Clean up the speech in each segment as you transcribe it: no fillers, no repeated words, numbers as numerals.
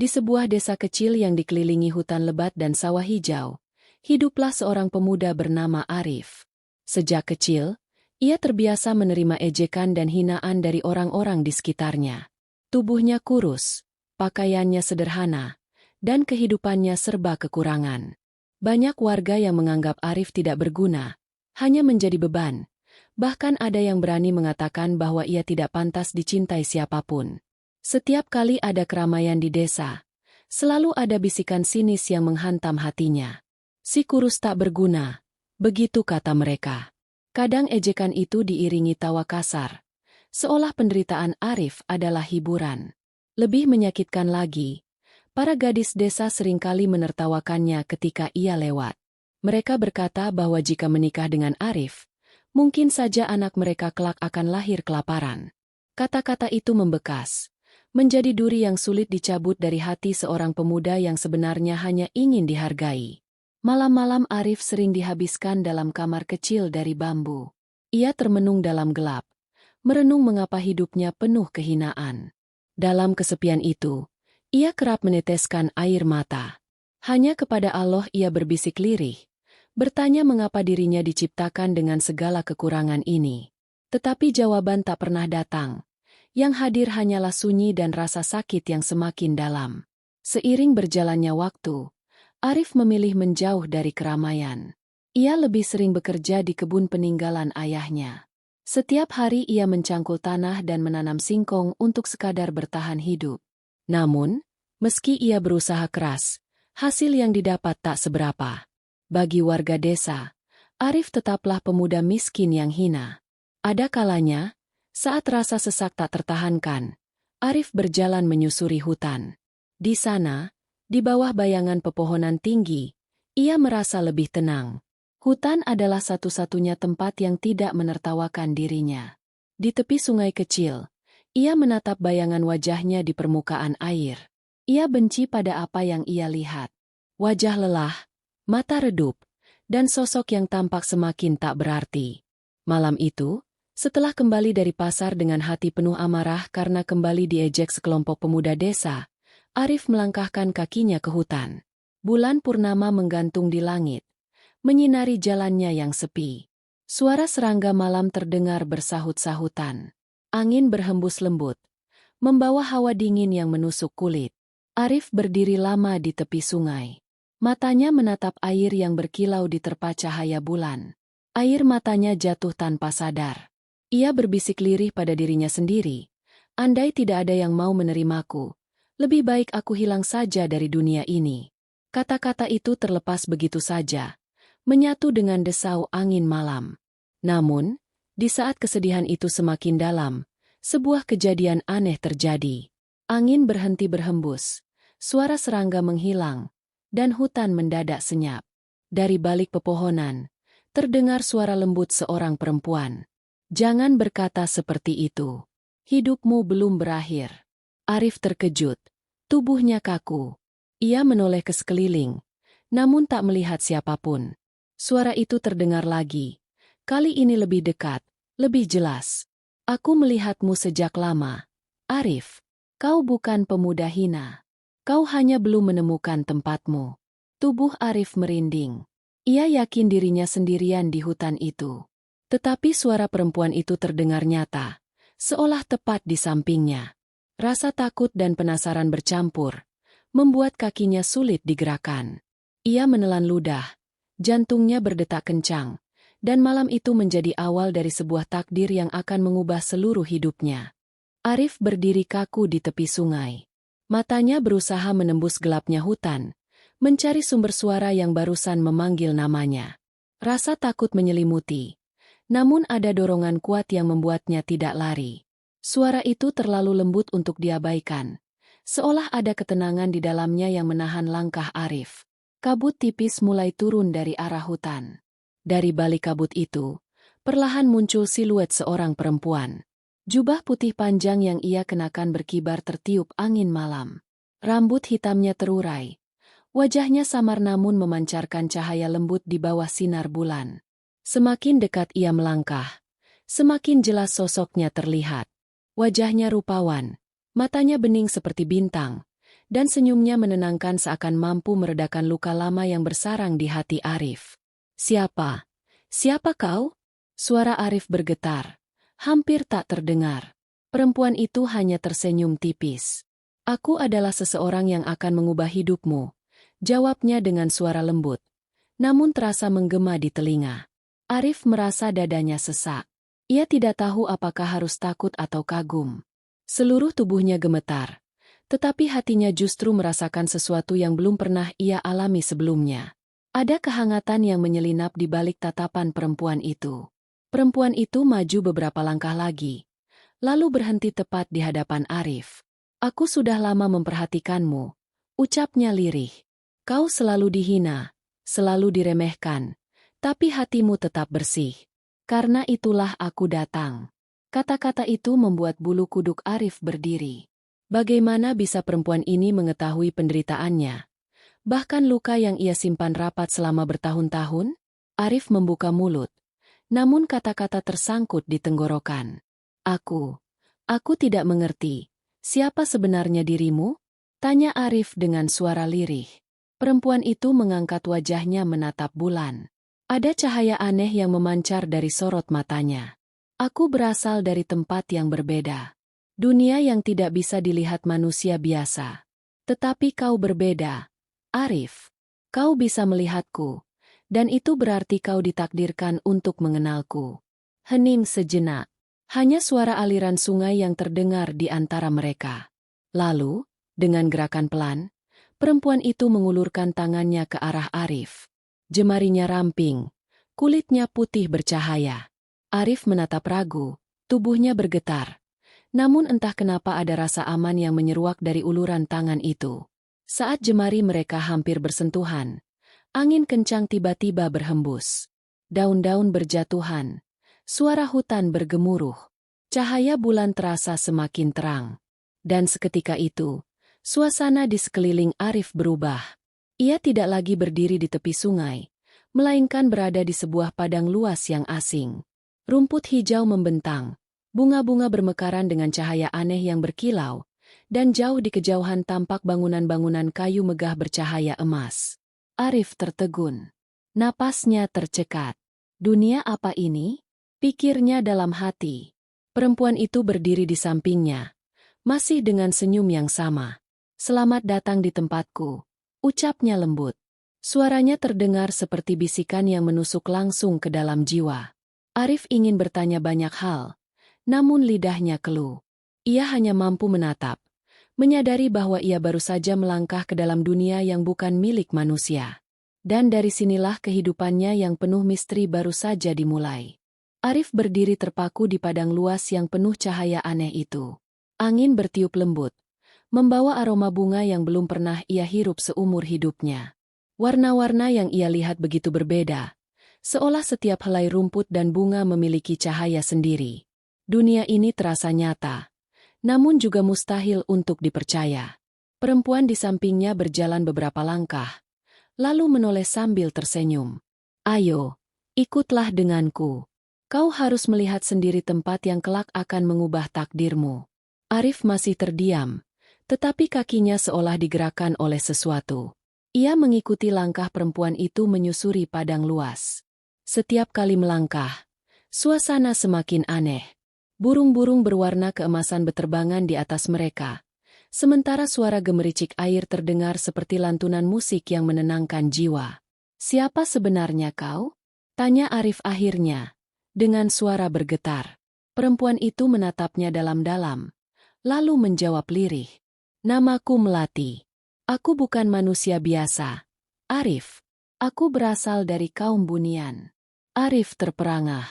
Di sebuah desa kecil yang dikelilingi hutan lebat dan sawah hijau, hiduplah seorang pemuda bernama Arif. Sejak kecil, ia terbiasa menerima ejekan dan hinaan dari orang-orang di sekitarnya. Tubuhnya kurus, pakaiannya sederhana, dan kehidupannya serba kekurangan. Banyak warga yang menganggap Arif tidak berguna, hanya menjadi beban. Bahkan ada yang berani mengatakan bahwa ia tidak pantas dicintai siapapun. Setiap kali ada keramaian di desa, selalu ada bisikan sinis yang menghantam hatinya. Si kurus tak berguna, begitu kata mereka. Kadang ejekan itu diiringi tawa kasar, seolah penderitaan Arif adalah hiburan. Lebih menyakitkan lagi, para gadis desa seringkali menertawakannya ketika ia lewat. Mereka berkata bahwa jika menikah dengan Arif, mungkin saja anak mereka kelak akan lahir kelaparan. Kata-kata itu membekas, menjadi duri yang sulit dicabut dari hati seorang pemuda yang sebenarnya hanya ingin dihargai. Malam-malam Arif sering dihabiskan dalam kamar kecil dari bambu. Ia termenung dalam gelap, merenung mengapa hidupnya penuh kehinaan. Dalam kesepian itu, ia kerap meneteskan air mata. Hanya kepada Allah ia berbisik lirih, bertanya mengapa dirinya diciptakan dengan segala kekurangan ini. Tetapi jawaban tak pernah datang. Yang hadir hanyalah sunyi dan rasa sakit yang semakin dalam. Seiring berjalannya waktu, Arif memilih menjauh dari keramaian. Ia lebih sering bekerja di kebun peninggalan ayahnya. Setiap hari ia mencangkul tanah dan menanam singkong untuk sekadar bertahan hidup. Namun, meski ia berusaha keras, hasil yang didapat tak seberapa. Bagi warga desa, Arif tetaplah pemuda miskin yang hina. Ada kalanya, saat rasa sesak tak tertahankan, Arif berjalan menyusuri hutan. Di sana, di bawah bayangan pepohonan tinggi, ia merasa lebih tenang. Hutan adalah satu-satunya tempat yang tidak menertawakan dirinya. Di tepi sungai kecil, ia menatap bayangan wajahnya di permukaan air. Ia benci pada apa yang ia lihat. Wajah lelah, mata redup, dan sosok yang tampak semakin tak berarti. Malam itu, setelah kembali dari pasar dengan hati penuh amarah karena kembali diejek sekelompok pemuda desa, Arif melangkahkan kakinya ke hutan. Bulan purnama menggantung di langit, menyinari jalannya yang sepi. Suara serangga malam terdengar bersahut-sahutan. Angin berhembus lembut, membawa hawa dingin yang menusuk kulit. Arif berdiri lama di tepi sungai. Matanya menatap air yang berkilau di terpa cahaya bulan. Air matanya jatuh tanpa sadar. Ia berbisik lirih pada dirinya sendiri. Andai tidak ada yang mau menerimaku, lebih baik aku hilang saja dari dunia ini. Kata-kata itu terlepas begitu saja, menyatu dengan desau angin malam. Namun, di saat kesedihan itu semakin dalam, sebuah kejadian aneh terjadi. Angin berhenti berhembus, suara serangga menghilang, dan hutan mendadak senyap. Dari balik pepohonan, terdengar suara lembut seorang perempuan. Jangan berkata seperti itu. Hidupmu belum berakhir. Arif terkejut. Tubuhnya kaku. Ia menoleh ke sekeliling, namun tak melihat siapapun. Suara itu terdengar lagi. Kali ini lebih dekat, lebih jelas. Aku melihatmu sejak lama. Arif, kau bukan pemuda hina. Kau hanya belum menemukan tempatmu. Tubuh Arif merinding. Ia yakin dirinya sendirian di hutan itu. Tetapi suara perempuan itu terdengar nyata, seolah tepat di sampingnya. Rasa takut dan penasaran bercampur, membuat kakinya sulit digerakkan. Ia menelan ludah, jantungnya berdetak kencang, dan malam itu menjadi awal dari sebuah takdir yang akan mengubah seluruh hidupnya. Arif berdiri kaku di tepi sungai. Matanya berusaha menembus gelapnya hutan, mencari sumber suara yang barusan memanggil namanya. Rasa takut menyelimuti. Namun ada dorongan kuat yang membuatnya tidak lari. Suara itu terlalu lembut untuk diabaikan. Seolah ada ketenangan di dalamnya yang menahan langkah Arif. Kabut tipis mulai turun dari arah hutan. Dari balik kabut itu, perlahan muncul siluet seorang perempuan. Jubah putih panjang yang ia kenakan berkibar tertiup angin malam. Rambut hitamnya terurai. Wajahnya samar namun memancarkan cahaya lembut di bawah sinar bulan. Semakin dekat ia melangkah, semakin jelas sosoknya terlihat. Wajahnya rupawan, matanya bening seperti bintang, Dan senyumnya menenangkan seakan mampu meredakan luka lama yang bersarang di hati Arif. Siapa? Siapa kau? Suara Arif bergetar. Hampir tak terdengar. Perempuan itu hanya tersenyum tipis. Aku adalah seseorang yang akan mengubah hidupmu, jawabnya dengan suara lembut. Namun terasa menggema di telinga. Arif merasa dadanya sesak. Ia tidak tahu apakah harus takut atau kagum. Seluruh tubuhnya gemetar. Tetapi hatinya justru merasakan sesuatu yang belum pernah ia alami sebelumnya. Ada kehangatan yang menyelinap di balik tatapan perempuan itu. Perempuan itu maju beberapa langkah lagi, lalu berhenti tepat di hadapan Arif. Aku sudah lama memperhatikanmu, ucapnya lirih. Kau selalu dihina, selalu diremehkan, tapi hatimu tetap bersih. Karena itulah aku datang. Kata-kata itu membuat bulu kuduk Arif berdiri. Bagaimana bisa perempuan ini mengetahui penderitaannya? Bahkan luka yang ia simpan rapat selama bertahun-tahun? Arif membuka mulut. Namun kata-kata tersangkut di tenggorokan. Aku tidak mengerti. Siapa sebenarnya dirimu? Tanya Arif dengan suara lirih. Perempuan itu mengangkat wajahnya menatap bulan. Ada cahaya aneh yang memancar dari sorot matanya. Aku berasal dari tempat yang berbeda. Dunia yang tidak bisa dilihat manusia biasa. Tetapi kau berbeda, Arif. Kau bisa melihatku, dan itu berarti kau ditakdirkan untuk mengenalku. Hening sejenak. Hanya suara aliran sungai yang terdengar di antara mereka. Lalu, dengan gerakan pelan, perempuan itu mengulurkan tangannya ke arah Arif. Jemarinya ramping, kulitnya putih bercahaya. Arif menatap ragu, tubuhnya bergetar. Namun entah kenapa ada rasa aman yang menyeruak dari uluran tangan itu. Saat jemari mereka hampir bersentuhan, angin kencang tiba-tiba berhembus. Daun-daun berjatuhan, suara hutan bergemuruh. Cahaya bulan terasa semakin terang. Dan seketika itu, suasana di sekeliling Arif berubah. Ia tidak lagi berdiri di tepi sungai, melainkan berada di sebuah padang luas yang asing. Rumput hijau membentang. Bunga-bunga bermekaran dengan cahaya aneh yang berkilau, dan jauh di kejauhan tampak bangunan-bangunan kayu megah bercahaya emas. Arif tertegun. Napasnya tercekat. Dunia apa ini? Pikirnya dalam hati. Perempuan itu berdiri di sampingnya, masih dengan senyum yang sama. Selamat datang di tempatku, ucapnya lembut. Suaranya terdengar seperti bisikan yang menusuk langsung ke dalam jiwa. Arif ingin bertanya banyak hal. Namun lidahnya keluh. Ia hanya mampu menatap, menyadari bahwa ia baru saja melangkah ke dalam dunia yang bukan milik manusia. Dan dari sinilah kehidupannya yang penuh misteri baru saja dimulai. Arif berdiri terpaku di padang luas yang penuh cahaya aneh itu. Angin bertiup lembut, membawa aroma bunga yang belum pernah ia hirup seumur hidupnya. Warna-warna yang ia lihat begitu berbeda, seolah setiap helai rumput dan bunga memiliki cahaya sendiri. Dunia ini terasa nyata, namun juga mustahil untuk dipercaya. Perempuan di sampingnya berjalan beberapa langkah, lalu menoleh sambil tersenyum. Ayo, ikutlah denganku. Kau harus melihat sendiri tempat yang kelak akan mengubah takdirmu. Arif masih terdiam, tetapi kakinya seolah digerakkan oleh sesuatu. Ia mengikuti langkah perempuan itu menyusuri padang luas. Setiap kali melangkah, suasana semakin aneh. Burung-burung berwarna keemasan beterbangan di atas mereka, sementara suara gemericik air terdengar seperti lantunan musik yang menenangkan jiwa. Siapa sebenarnya kau? Tanya Arif akhirnya, dengan suara bergetar. Perempuan itu menatapnya dalam-dalam, lalu menjawab lirih. Namaku Melati. Aku bukan manusia biasa. Arif, aku berasal dari kaum Bunian. Arif terperangah.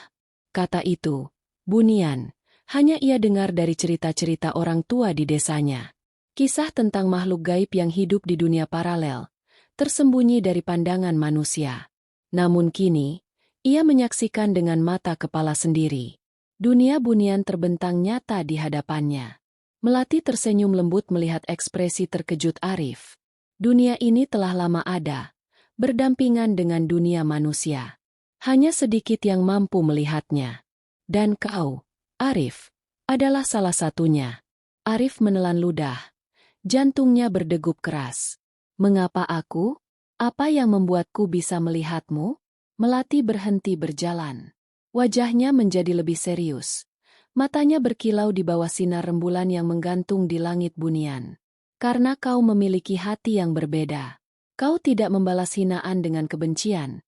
Kata itu, Bunian, hanya ia dengar dari cerita-cerita orang tua di desanya. Kisah tentang makhluk gaib yang hidup di dunia paralel, tersembunyi dari pandangan manusia. Namun kini, ia menyaksikan dengan mata kepala sendiri. Dunia Bunian terbentang nyata di hadapannya. Melati tersenyum lembut melihat ekspresi terkejut Arif. Dunia ini telah lama ada, berdampingan dengan dunia manusia. Hanya sedikit yang mampu melihatnya. Dan kau, Arif, adalah salah satunya. Arif menelan ludah. Jantungnya berdegup keras. Mengapa aku? Apa yang membuatku bisa melihatmu? Melati berhenti berjalan. Wajahnya menjadi lebih serius. Matanya berkilau di bawah sinar rembulan yang menggantung di langit bunian. Karena kau memiliki hati yang berbeda. Kau tidak membalas hinaan dengan kebencian.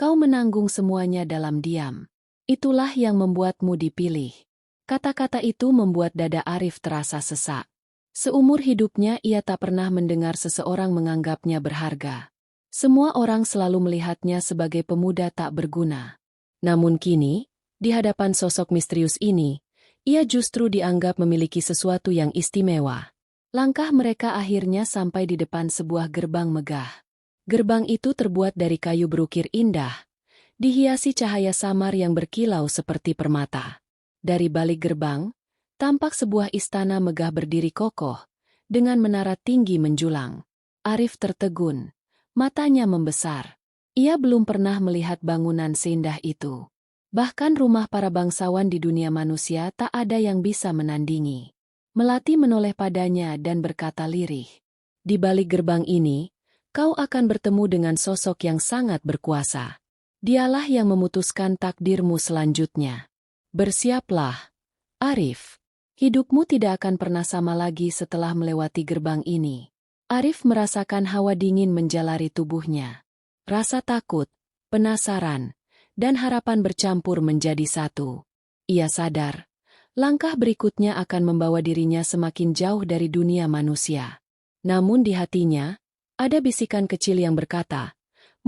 Kau menanggung semuanya dalam diam. Itulah yang membuatmu dipilih. Kata-kata itu membuat dada Arif terasa sesak. Seumur hidupnya ia tak pernah mendengar seseorang menganggapnya berharga. Semua orang selalu melihatnya sebagai pemuda tak berguna. Namun kini, di hadapan sosok misterius ini, ia justru dianggap memiliki sesuatu yang istimewa. Langkah mereka akhirnya sampai di depan sebuah gerbang megah. Gerbang itu terbuat dari kayu berukir indah, dihiasi cahaya samar yang berkilau seperti permata. Dari balik gerbang, tampak sebuah istana megah berdiri kokoh, dengan menara tinggi menjulang. Arif tertegun, matanya membesar. Ia belum pernah melihat bangunan seindah itu. Bahkan rumah para bangsawan di dunia manusia tak ada yang bisa menandingi. Melati menoleh padanya dan berkata lirih, "Di balik gerbang ini, kau akan bertemu dengan sosok yang sangat berkuasa. Dialah yang memutuskan takdirmu selanjutnya. Bersiaplah, Arif. Hidupmu tidak akan pernah sama lagi setelah melewati gerbang ini." Arif merasakan hawa dingin menjalari tubuhnya. Rasa takut, penasaran, dan harapan bercampur menjadi satu. Ia sadar, langkah berikutnya akan membawa dirinya semakin jauh dari dunia manusia. Namun di hatinya, ada bisikan kecil yang berkata,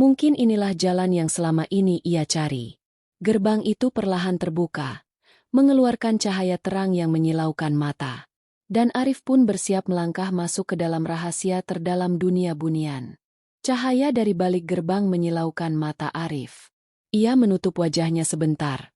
mungkin inilah jalan yang selama ini ia cari. Gerbang itu perlahan terbuka, mengeluarkan cahaya terang yang menyilaukan mata. Dan Arif pun bersiap melangkah masuk ke dalam rahasia terdalam dunia bunian. Cahaya dari balik gerbang menyilaukan mata Arif. Ia menutup wajahnya sebentar,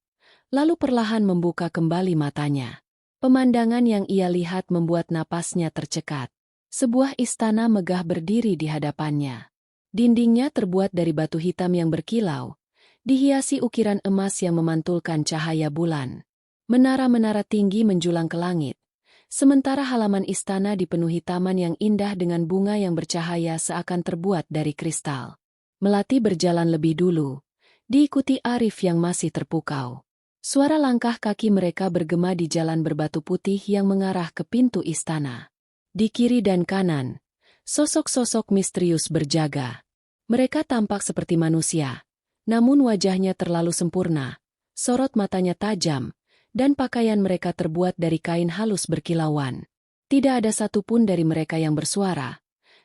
lalu perlahan membuka kembali matanya. Pemandangan yang ia lihat membuat napasnya tercekat. Sebuah istana megah berdiri di hadapannya. Dindingnya terbuat dari batu hitam yang berkilau, dihiasi ukiran emas yang memantulkan cahaya bulan. Menara-menara tinggi menjulang ke langit, sementara halaman istana dipenuhi taman yang indah dengan bunga yang bercahaya seakan terbuat dari kristal. Melati berjalan lebih dulu, diikuti Arif yang masih terpukau. Suara langkah kaki mereka bergema di jalan berbatu putih yang mengarah ke pintu istana. Di kiri dan kanan, sosok-sosok misterius berjaga. Mereka tampak seperti manusia, namun wajahnya terlalu sempurna, sorot matanya tajam, dan pakaian mereka terbuat dari kain halus berkilauan. Tidak ada satupun dari mereka yang bersuara,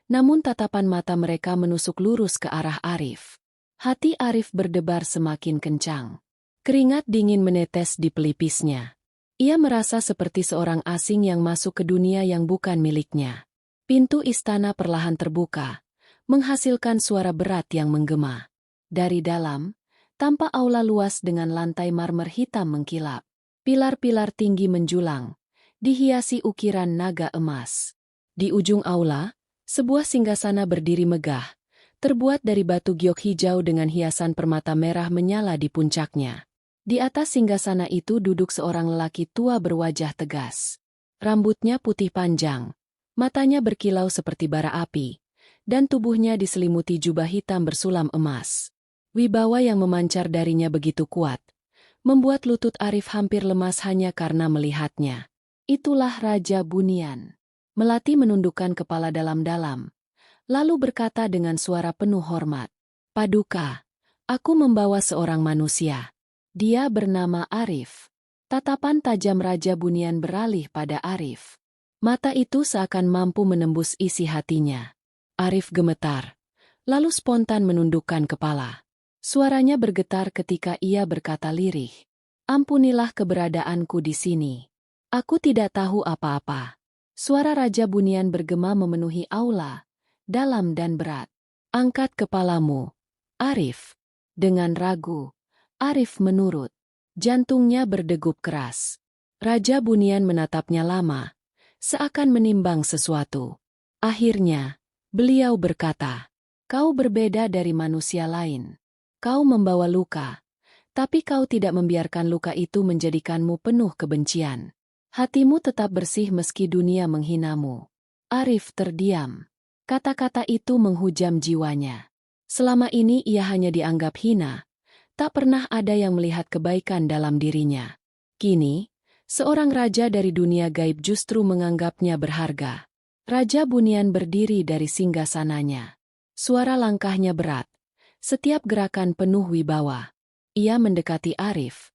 namun tatapan mata mereka menusuk lurus ke arah Arif. Hati Arif berdebar semakin kencang. Keringat dingin menetes di pelipisnya. Ia merasa seperti seorang asing yang masuk ke dunia yang bukan miliknya. Pintu istana perlahan terbuka, menghasilkan suara berat yang menggema. Dari dalam, tampak aula luas dengan lantai marmer hitam mengkilap. Pilar-pilar tinggi menjulang, dihiasi ukiran naga emas. Di ujung aula, sebuah singgasana berdiri megah, terbuat dari batu giok hijau dengan hiasan permata merah menyala di puncaknya. Di atas singgasana itu duduk seorang lelaki tua berwajah tegas. Rambutnya putih panjang, matanya berkilau seperti bara api, dan tubuhnya diselimuti jubah hitam bersulam emas. Wibawa yang memancar darinya begitu kuat, membuat lutut Arif hampir lemas hanya karena melihatnya. Itulah Raja Bunian. Melati menundukkan kepala dalam-dalam, lalu berkata dengan suara penuh hormat, "Paduka, aku membawa seorang manusia. Dia bernama Arif." Tatapan tajam Raja Bunian beralih pada Arif. Mata itu seakan mampu menembus isi hatinya. Arif gemetar, lalu spontan menundukkan kepala. Suaranya bergetar ketika ia berkata lirih, "Ampunilah keberadaanku di sini. Aku tidak tahu apa-apa." Suara Raja Bunian bergema memenuhi aula, dalam dan berat. "Angkat kepalamu, Arif." Dengan ragu, Arif menurut. Jantungnya berdegup keras. Raja Bunian menatapnya lama, seakan menimbang sesuatu. Akhirnya, beliau berkata, "Kau berbeda dari manusia lain. Kau membawa luka, tapi kau tidak membiarkan luka itu menjadikanmu penuh kebencian. Hatimu tetap bersih meski dunia menghinamu. Arif terdiam. Kata-kata itu menghujam jiwanya. Selama ini ia hanya dianggap hina, tak pernah ada yang melihat kebaikan dalam dirinya. Kini, seorang raja dari dunia gaib justru menganggapnya berharga. Raja Bunian berdiri dari singgasananya. Suara langkahnya berat. Setiap gerakan penuh wibawa. Ia mendekati Arif,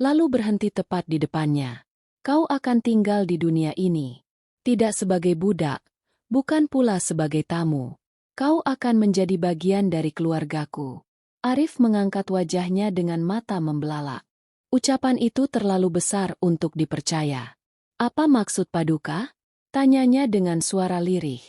lalu berhenti tepat di depannya. Kau akan tinggal di dunia ini. Tidak sebagai budak, bukan pula sebagai tamu. Kau akan menjadi bagian dari keluargaku. Arif mengangkat wajahnya dengan mata membelalak. Ucapan itu terlalu besar untuk dipercaya. Apa maksud Paduka? Tanyanya dengan suara lirih.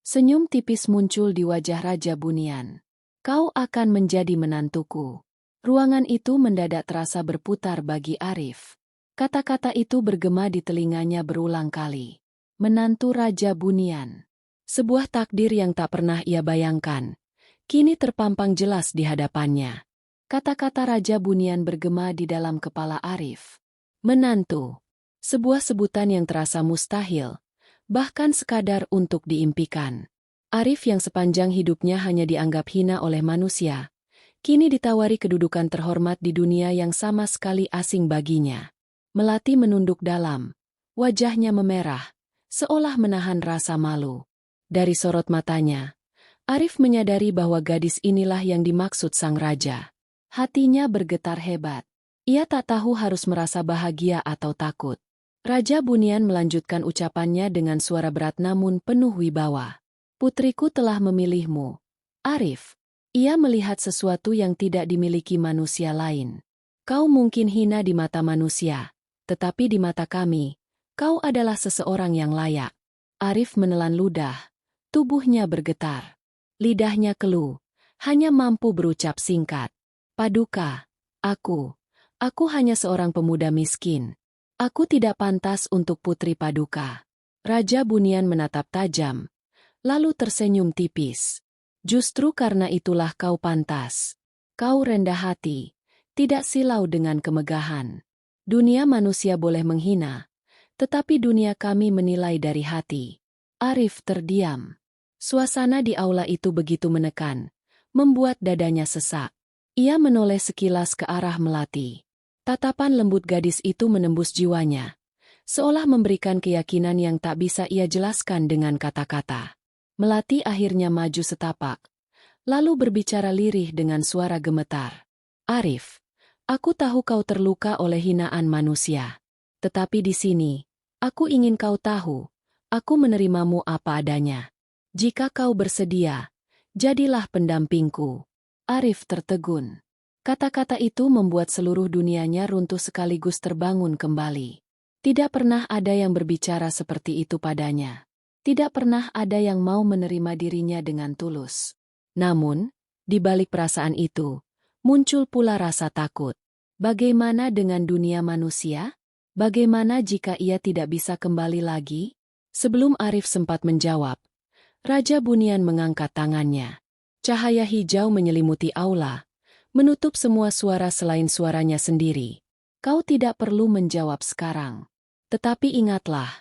Senyum tipis muncul di wajah Raja Bunian. Kau akan menjadi menantuku. Ruangan itu mendadak terasa berputar bagi Arif. Kata-kata itu bergema di telinganya berulang kali. Menantu Raja Bunian. Sebuah takdir yang tak pernah ia bayangkan. Kini terpampang jelas di hadapannya. Kata-kata Raja Bunian bergema di dalam kepala Arif. Menantu. Sebuah sebutan yang terasa mustahil, bahkan sekadar untuk diimpikan. Arif yang sepanjang hidupnya hanya dianggap hina oleh manusia, kini ditawari kedudukan terhormat di dunia yang sama sekali asing baginya. Melati menunduk dalam. Wajahnya memerah, seolah menahan rasa malu. Dari sorot matanya, Arif menyadari bahwa gadis inilah yang dimaksud sang raja. Hatinya bergetar hebat. Ia tak tahu harus merasa bahagia atau takut. Raja Bunian melanjutkan ucapannya dengan suara berat namun penuh wibawa. Putriku telah memilihmu. Arif. Ia melihat sesuatu yang tidak dimiliki manusia lain. Kau mungkin hina di mata manusia, tetapi di mata kami, kau adalah seseorang yang layak. Arif menelan ludah. Tubuhnya bergetar. Lidahnya keluh. Hanya mampu berucap singkat. Paduka, aku hanya seorang pemuda miskin. Aku tidak pantas untuk putri Paduka. Raja Bunian menatap tajam, lalu tersenyum tipis. Justru karena itulah kau pantas. Kau rendah hati, tidak silau dengan kemegahan. Dunia manusia boleh menghina, tetapi dunia kami menilai dari hati. Arif terdiam. Suasana di aula itu begitu menekan, membuat dadanya sesak. Ia menoleh sekilas ke arah Melati. Tatapan lembut gadis itu menembus jiwanya, seolah memberikan keyakinan yang tak bisa ia jelaskan dengan kata-kata. Melati akhirnya maju setapak, lalu berbicara lirih dengan suara gemetar. Arif, aku tahu kau terluka oleh hinaan manusia. Tetapi di sini, aku ingin kau tahu, aku menerimamu apa adanya. Jika kau bersedia, jadilah pendampingku. Arif tertegun. Kata-kata itu membuat seluruh dunianya runtuh sekaligus terbangun kembali. Tidak pernah ada yang berbicara seperti itu padanya. Tidak pernah ada yang mau menerima dirinya dengan tulus. Namun, di balik perasaan itu, muncul pula rasa takut. Bagaimana dengan dunia manusia? Bagaimana jika ia tidak bisa kembali lagi? Sebelum Arif sempat menjawab, Raja Bunian mengangkat tangannya. Cahaya hijau menyelimuti aula, menutup semua suara selain suaranya sendiri. Kau tidak perlu menjawab sekarang. Tetapi ingatlah,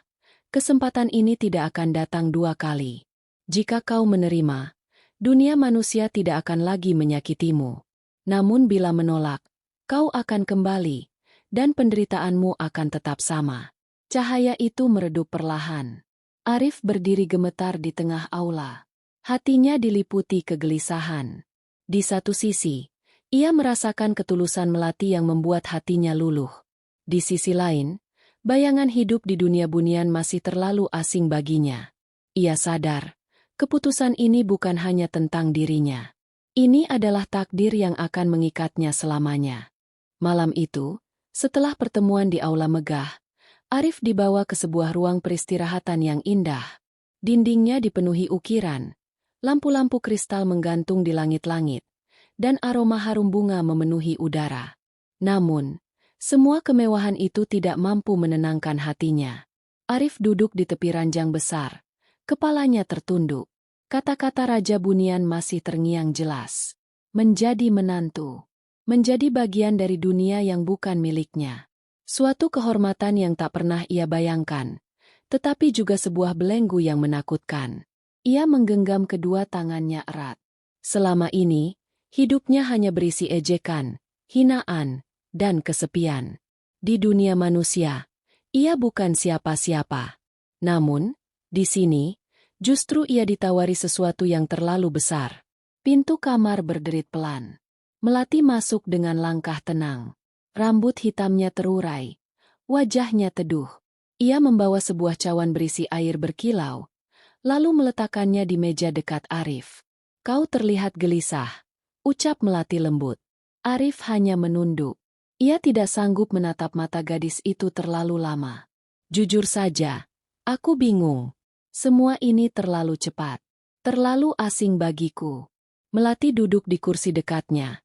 kesempatan ini tidak akan datang dua kali. Jika kau menerima, dunia manusia tidak akan lagi menyakitimu. Namun bila menolak, kau akan kembali, dan penderitaanmu akan tetap sama. Cahaya itu meredup perlahan. Arif berdiri gemetar di tengah aula. Hatinya diliputi kegelisahan. Di satu sisi, ia merasakan ketulusan Melati yang membuat hatinya luluh. Di sisi lain, bayangan hidup di dunia Bunian masih terlalu asing baginya. Ia sadar, keputusan ini bukan hanya tentang dirinya. Ini adalah takdir yang akan mengikatnya selamanya. Malam itu, setelah pertemuan di aula megah, Arif dibawa ke sebuah ruang peristirahatan yang indah. Dindingnya dipenuhi ukiran, lampu-lampu kristal menggantung di langit-langit, dan aroma harum bunga memenuhi udara. Namun, semua kemewahan itu tidak mampu menenangkan hatinya. Arif duduk di tepi ranjang besar, kepalanya tertunduk. Kata-kata Raja Bunian masih terngiang jelas. Menjadi menantu. Menjadi bagian dari dunia yang bukan miliknya. Suatu kehormatan yang tak pernah ia bayangkan. tetapi juga sebuah belenggu yang menakutkan. Ia menggenggam kedua tangannya erat. Selama ini, hidupnya hanya berisi ejekan, hinaan, dan kesepian. Di dunia manusia, ia bukan siapa-siapa. Namun, di sini, justru ia ditawari sesuatu yang terlalu besar. Pintu kamar berderit pelan. Melati masuk dengan langkah tenang. Rambut hitamnya terurai. Wajahnya teduh. Ia membawa sebuah cawan berisi air berkilau, lalu meletakkannya di meja dekat Arif. "Kau terlihat gelisah," ucap Melati lembut. Arif hanya menunduk. Ia tidak sanggup menatap mata gadis itu terlalu lama. "Jujur saja, aku bingung. Semua ini terlalu cepat. Terlalu asing bagiku." Melati duduk di kursi dekatnya.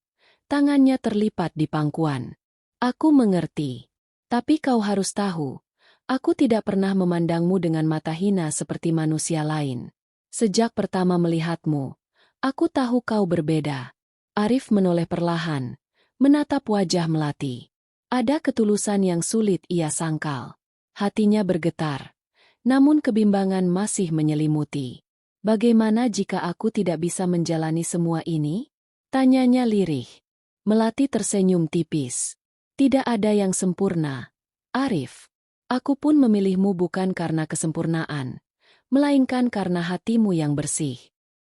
Tangannya terlipat di pangkuan. "Aku mengerti. Tapi kau harus tahu, aku tidak pernah memandangmu dengan mata hina seperti manusia lain. Sejak pertama melihatmu, aku tahu kau berbeda." Arif menoleh perlahan, menatap wajah Melati. Ada ketulusan yang sulit ia sangkal. Hatinya bergetar, namun kebimbangan masih menyelimuti. "Bagaimana jika aku tidak bisa menjalani semua ini?" tanyanya lirih. Melati tersenyum tipis. "Tidak ada yang sempurna, Arif. Aku pun memilihmu bukan karena kesempurnaan, melainkan karena hatimu yang bersih.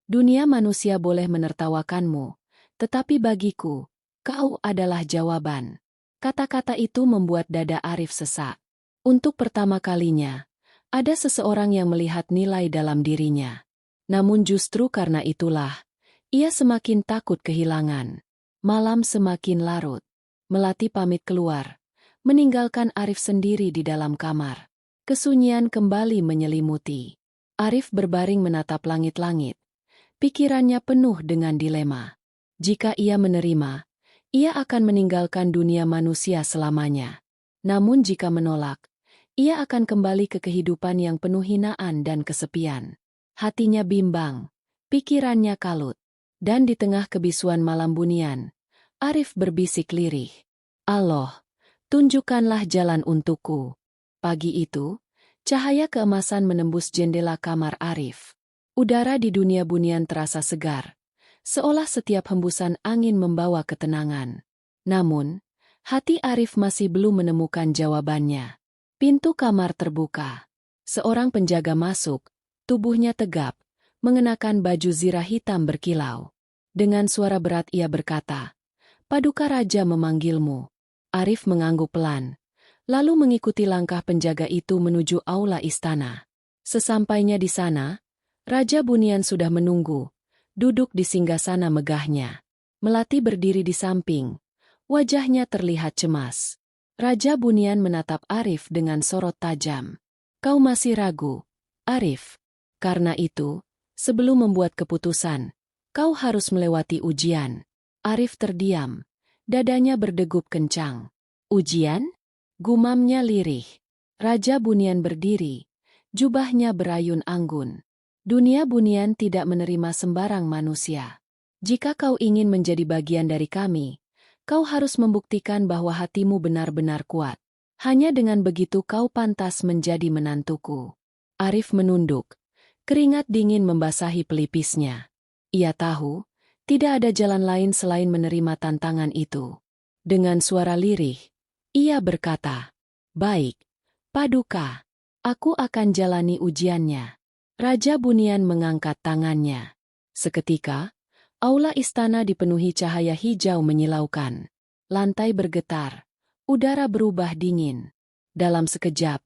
Dunia manusia boleh menertawakanmu, tetapi bagiku, kau adalah jawaban." Kata-kata itu membuat dada Arif sesak. Untuk pertama kalinya, ada seseorang yang melihat nilai dalam dirinya. Namun justru karena itulah, ia semakin takut kehilangan. Malam semakin larut. Melati pamit keluar, meninggalkan Arif sendiri di dalam kamar. Kesunyian kembali menyelimuti. Arif berbaring menatap langit-langit. Pikirannya penuh dengan dilema. Jika ia menerima, ia akan meninggalkan dunia manusia selamanya. Namun jika menolak, ia akan kembali ke kehidupan yang penuh hinaan dan kesepian. Hatinya bimbang, pikirannya kalut. Dan di tengah kebisuan malam bunian, Arif berbisik lirih. "Allah, tunjukkanlah jalan untukku." Pagi itu, cahaya keemasan menembus jendela kamar Arif. Udara di dunia bunian terasa segar, seolah setiap hembusan angin membawa ketenangan. Namun, hati Arif masih belum menemukan jawabannya. Pintu kamar terbuka. Seorang penjaga masuk, tubuhnya tegap, mengenakan baju zirah hitam berkilau. Dengan suara berat ia berkata, "Paduka Raja memanggilmu." Arif mengangguk pelan, lalu mengikuti langkah penjaga itu menuju aula istana. Sesampainya di sana, Raja Bunian sudah menunggu, duduk di singgasana megahnya. Melati berdiri di samping, wajahnya terlihat cemas. Raja Bunian menatap Arif dengan sorot tajam. "Kau masih ragu, Arif? Karena itu, sebelum membuat keputusan, kau harus melewati ujian." Arif terdiam, dadanya berdegup kencang. "Ujian?" gumamnya lirih. Raja Bunian berdiri, jubahnya berayun anggun. "Dunia Bunian tidak menerima sembarang manusia. Jika kau ingin menjadi bagian dari kami, kau harus membuktikan bahwa hatimu benar-benar kuat. Hanya dengan begitu kau pantas menjadi menantuku." Arif menunduk, keringat dingin membasahi pelipisnya. Ia tahu, tidak ada jalan lain selain menerima tantangan itu. Dengan suara lirih, ia berkata, "Baik, Paduka, aku akan jalani ujiannya." Raja Bunian mengangkat tangannya. Seketika, aula istana dipenuhi cahaya hijau menyilaukan. Lantai bergetar, udara berubah dingin. Dalam sekejap,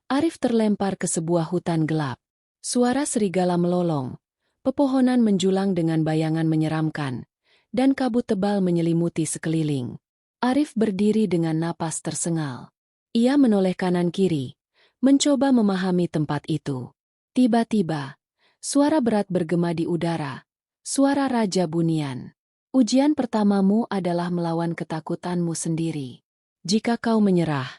Arif terlempar ke sebuah hutan gelap. Suara serigala melolong, pepohonan menjulang dengan bayangan menyeramkan, dan kabut tebal menyelimuti sekeliling. Arif berdiri dengan napas tersengal. Ia menoleh kanan-kiri, mencoba memahami tempat itu. Tiba-tiba, suara berat bergema di udara, suara Raja Bunian. "Ujian pertamamu adalah melawan ketakutanmu sendiri. Jika kau menyerah,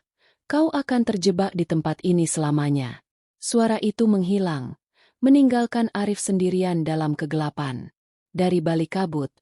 kau akan terjebak di tempat ini selamanya." Suara itu menghilang, meninggalkan Arif sendirian dalam kegelapan. Dari balik kabut,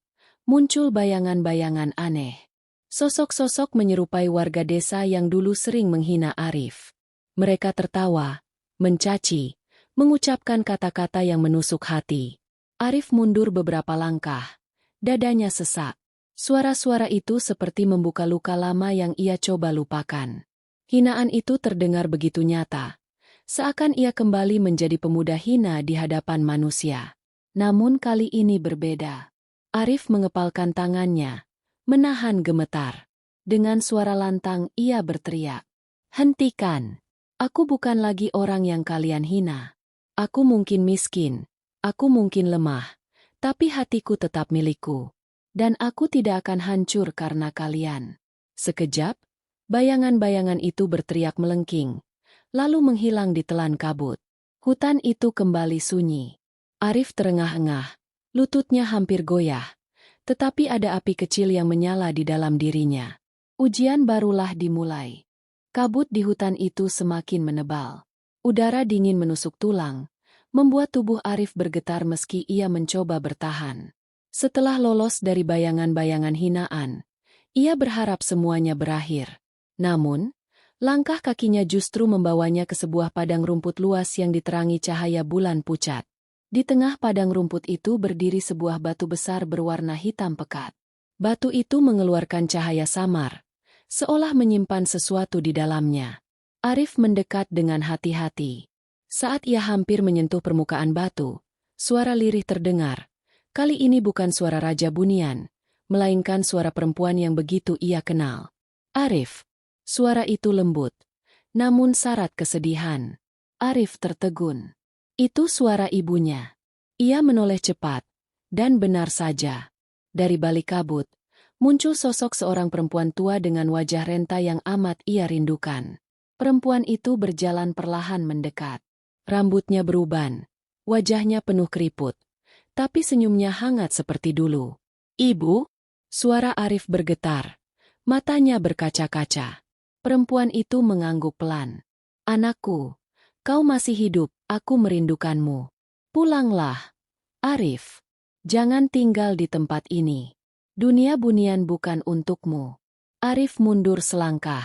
muncul bayangan-bayangan aneh. Sosok-sosok menyerupai warga desa yang dulu sering menghina Arif. Mereka tertawa, mencaci, mengucapkan kata-kata yang menusuk hati. Arif mundur beberapa langkah. Dadanya sesak. Suara-suara itu seperti membuka luka lama yang ia coba lupakan. Hinaan itu terdengar begitu nyata. Seakan ia kembali menjadi pemuda hina di hadapan manusia. Namun kali ini berbeda. Arif mengepalkan tangannya, menahan gemetar. Dengan suara lantang ia berteriak, "Hentikan! Aku bukan lagi orang yang kalian hina. Aku mungkin miskin, aku mungkin lemah, tapi hatiku tetap milikku. Dan aku tidak akan hancur karena kalian." Sekejap, bayangan-bayangan itu berteriak melengking, lalu menghilang di telan kabut. Hutan itu kembali sunyi. Arif terengah-engah, lututnya hampir goyah. Tetapi ada api kecil yang menyala di dalam dirinya. Ujian barulah dimulai. Kabut di hutan itu semakin menebal. Udara dingin menusuk tulang, membuat tubuh Arif bergetar meski ia mencoba bertahan. Setelah lolos dari bayangan-bayangan hinaan, ia berharap semuanya berakhir. Namun, langkah kakinya justru membawanya ke sebuah padang rumput luas yang diterangi cahaya bulan pucat. Di tengah padang rumput itu berdiri sebuah batu besar berwarna hitam pekat. Batu itu mengeluarkan cahaya samar, seolah menyimpan sesuatu di dalamnya. Arif mendekat dengan hati-hati. Saat ia hampir menyentuh permukaan batu, suara lirih terdengar. Kali ini bukan suara Raja Bunian, melainkan suara perempuan yang begitu ia kenal. "Arif." Suara itu lembut, namun syarat kesedihan. Arif tertegun. Itu suara ibunya. Ia menoleh cepat, dan benar saja. Dari balik kabut, muncul sosok seorang perempuan tua dengan wajah renta yang amat ia rindukan. Perempuan itu berjalan perlahan mendekat. Rambutnya beruban, wajahnya penuh keriput, tapi senyumnya hangat seperti dulu. "Ibu?" Suara Arif bergetar, matanya berkaca-kaca. Perempuan itu mengangguk pelan. "Anakku, kau masih hidup, aku merindukanmu. Pulanglah, Arif. Jangan tinggal di tempat ini. Dunia Bunian bukan untukmu." Arif mundur selangkah.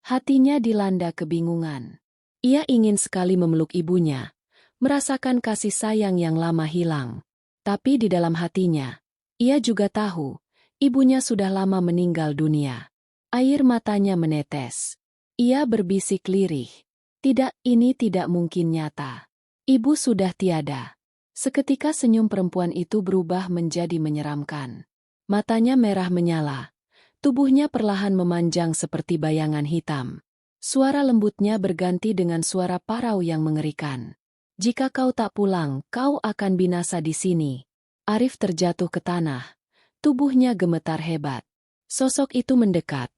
Hatinya dilanda kebingungan. Ia ingin sekali memeluk ibunya, merasakan kasih sayang yang lama hilang. Tapi di dalam hatinya, ia juga tahu, ibunya sudah lama meninggal dunia. Air matanya menetes. Ia berbisik lirih. "Tidak, ini tidak mungkin nyata. Ibu sudah tiada." Seketika senyum perempuan itu berubah menjadi menyeramkan. Matanya merah menyala. Tubuhnya perlahan memanjang seperti bayangan hitam. Suara lembutnya berganti dengan suara parau yang mengerikan. "Jika kau tak pulang, kau akan binasa di sini." Arif terjatuh ke tanah. Tubuhnya gemetar hebat. Sosok itu mendekat.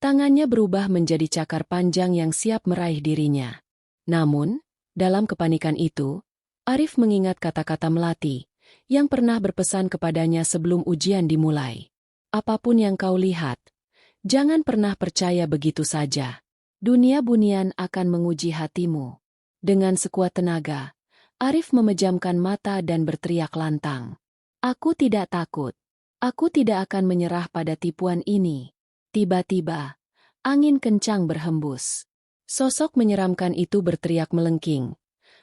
Tangannya berubah menjadi cakar panjang yang siap meraih dirinya. Namun, dalam kepanikan itu, Arif mengingat kata-kata Melati yang pernah berpesan kepadanya sebelum ujian dimulai. "Apapun yang kau lihat, jangan pernah percaya begitu saja. Dunia Bunian akan menguji hatimu." Dengan sekuat tenaga, Arif memejamkan mata dan berteriak lantang. "Aku tidak takut. Aku tidak akan menyerah pada tipuan ini." Tiba-tiba, angin kencang berhembus. Sosok menyeramkan itu berteriak melengking,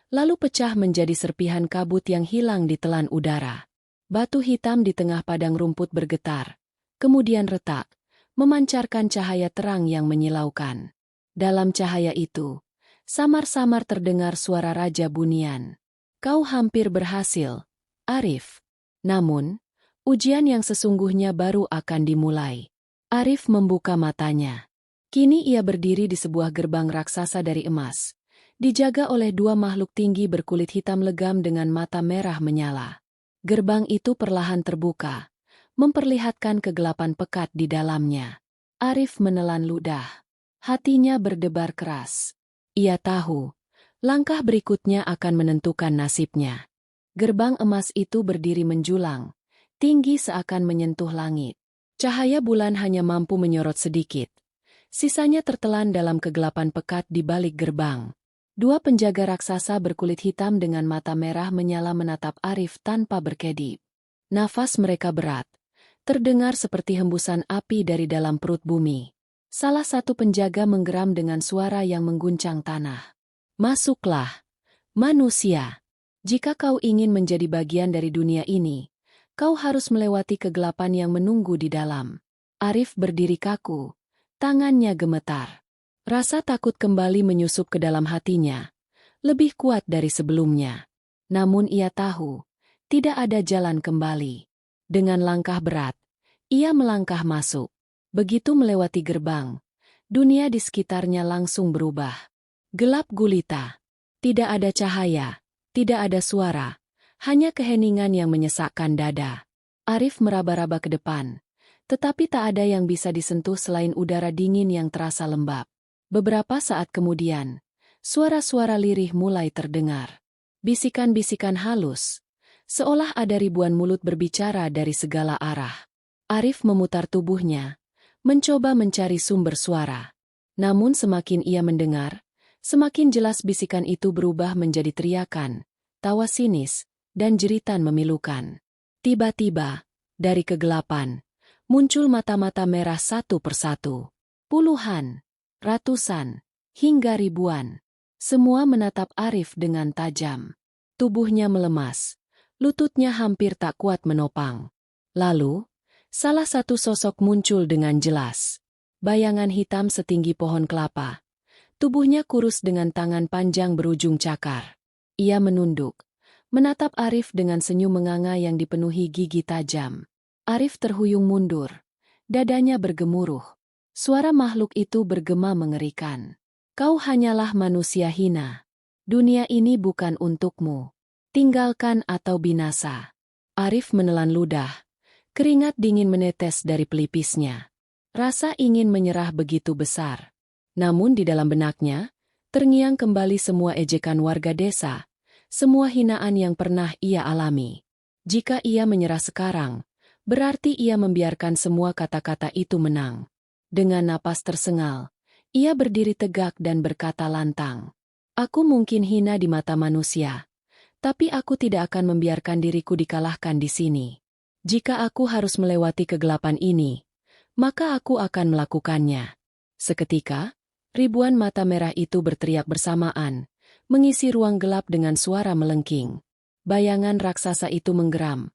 lalu pecah menjadi serpihan kabut yang hilang di telan udara. Batu hitam di tengah padang rumput bergetar, kemudian retak, memancarkan cahaya terang yang menyilaukan. Dalam cahaya itu, samar-samar terdengar suara Raja Bunian. "Kau hampir berhasil, Arif. Namun, ujian yang sesungguhnya baru akan dimulai." Arif membuka matanya. Kini ia berdiri di sebuah gerbang raksasa dari emas, dijaga oleh dua makhluk tinggi berkulit hitam legam dengan mata merah menyala. Gerbang itu perlahan terbuka, memperlihatkan kegelapan pekat di dalamnya. Arif menelan ludah. Hatinya berdebar keras. Ia tahu, langkah berikutnya akan menentukan nasibnya. Gerbang emas itu berdiri menjulang, tinggi seakan menyentuh langit. Cahaya bulan hanya mampu menyorot sedikit. Sisanya tertelan dalam kegelapan pekat di balik gerbang. Dua penjaga raksasa berkulit hitam dengan mata merah menyala menatap Arif tanpa berkedip. Nafas mereka berat, terdengar seperti hembusan api dari dalam perut bumi. Salah satu penjaga menggeram dengan suara yang mengguncang tanah. Masuklah, manusia. Jika kau ingin menjadi bagian dari dunia ini, kau harus melewati kegelapan yang menunggu di dalam. Arif berdiri kaku, tangannya gemetar. Rasa takut kembali menyusup ke dalam hatinya, lebih kuat dari sebelumnya. Namun ia tahu, tidak ada jalan kembali. Dengan langkah berat, ia melangkah masuk. Begitu melewati gerbang, dunia di sekitarnya langsung berubah. Gelap gulita. Tidak ada cahaya, tidak ada suara, hanya keheningan yang menyesakkan dada. Arif meraba-raba ke depan, tetapi tak ada yang bisa disentuh selain udara dingin yang terasa lembab. Beberapa saat kemudian, suara-suara lirih mulai terdengar. Bisikan-bisikan halus, seolah ada ribuan mulut berbicara dari segala arah. Arif memutar tubuhnya, mencoba mencari sumber suara. Namun semakin ia mendengar, semakin jelas bisikan itu berubah menjadi teriakan, tawa sinis, dan jeritan memilukan. Tiba-tiba, dari kegelapan, muncul mata-mata merah satu persatu. Puluhan, ratusan, hingga ribuan. Semua menatap Arif dengan tajam. Tubuhnya melemas, lututnya hampir tak kuat menopang. Lalu, salah satu sosok muncul dengan jelas. Bayangan hitam setinggi pohon kelapa. Tubuhnya kurus dengan tangan panjang berujung cakar. Ia menunduk, menatap Arif dengan senyum menganga yang dipenuhi gigi tajam. Arif terhuyung mundur. Dadanya bergemuruh. Suara makhluk itu bergema mengerikan. Kau hanyalah manusia hina. Dunia ini bukan untukmu. Tinggalkan atau binasa. Arif menelan ludah. Keringat dingin menetes dari pelipisnya. Rasa ingin menyerah begitu besar. Namun di dalam benaknya, terngiang kembali semua ejekan warga desa, semua hinaan yang pernah ia alami. Jika ia menyerah sekarang, berarti ia membiarkan semua kata-kata itu menang. Dengan napas tersengal, ia berdiri tegak dan berkata lantang, "Aku mungkin hina di mata manusia, tapi aku tidak akan membiarkan diriku dikalahkan di sini. Jika aku harus melewati kegelapan ini, maka aku akan melakukannya." Seketika, ribuan mata merah itu berteriak bersamaan, mengisi ruang gelap dengan suara melengking. Bayangan raksasa itu menggeram,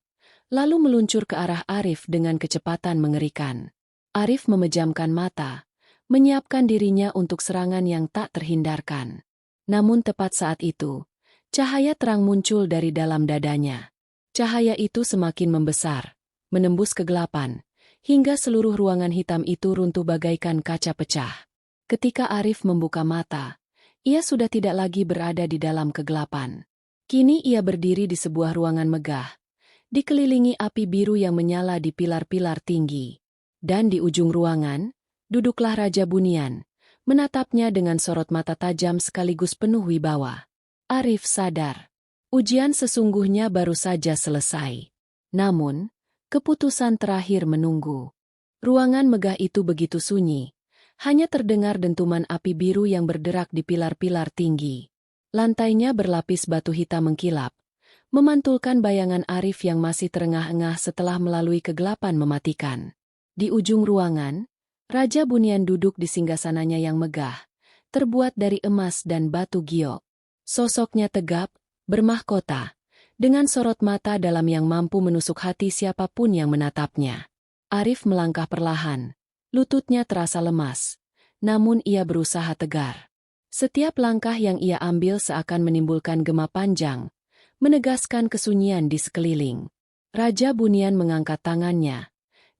lalu meluncur ke arah Arif dengan kecepatan mengerikan. Arif memejamkan mata, menyiapkan dirinya untuk serangan yang tak terhindarkan. Namun tepat saat itu, cahaya terang muncul dari dalam dadanya. Cahaya itu semakin membesar, menembus kegelapan, hingga seluruh ruangan hitam itu runtuh bagaikan kaca pecah. Ketika Arif membuka mata, ia sudah tidak lagi berada di dalam kegelapan. Kini ia berdiri di sebuah ruangan megah, dikelilingi api biru yang menyala di pilar-pilar tinggi. Dan di ujung ruangan, duduklah Raja Bunian, menatapnya dengan sorot mata tajam sekaligus penuh wibawa. Arif sadar, ujian sesungguhnya baru saja selesai. Namun, keputusan terakhir menunggu. Ruangan megah itu begitu sunyi. Hanya terdengar dentuman api biru yang berderak di pilar-pilar tinggi. Lantainya berlapis batu hitam mengkilap, memantulkan bayangan Arif yang masih terengah-engah setelah melalui kegelapan mematikan. Di ujung ruangan, Raja Bunian duduk di singgasananya yang megah, terbuat dari emas dan batu giok. Sosoknya tegap, bermahkota, dengan sorot mata dalam yang mampu menusuk hati siapapun yang menatapnya. Arif melangkah perlahan. Lututnya terasa lemas, namun ia berusaha tegar. Setiap langkah yang ia ambil seakan menimbulkan gema panjang, menegaskan kesunyian di sekeliling. Raja Bunian mengangkat tangannya,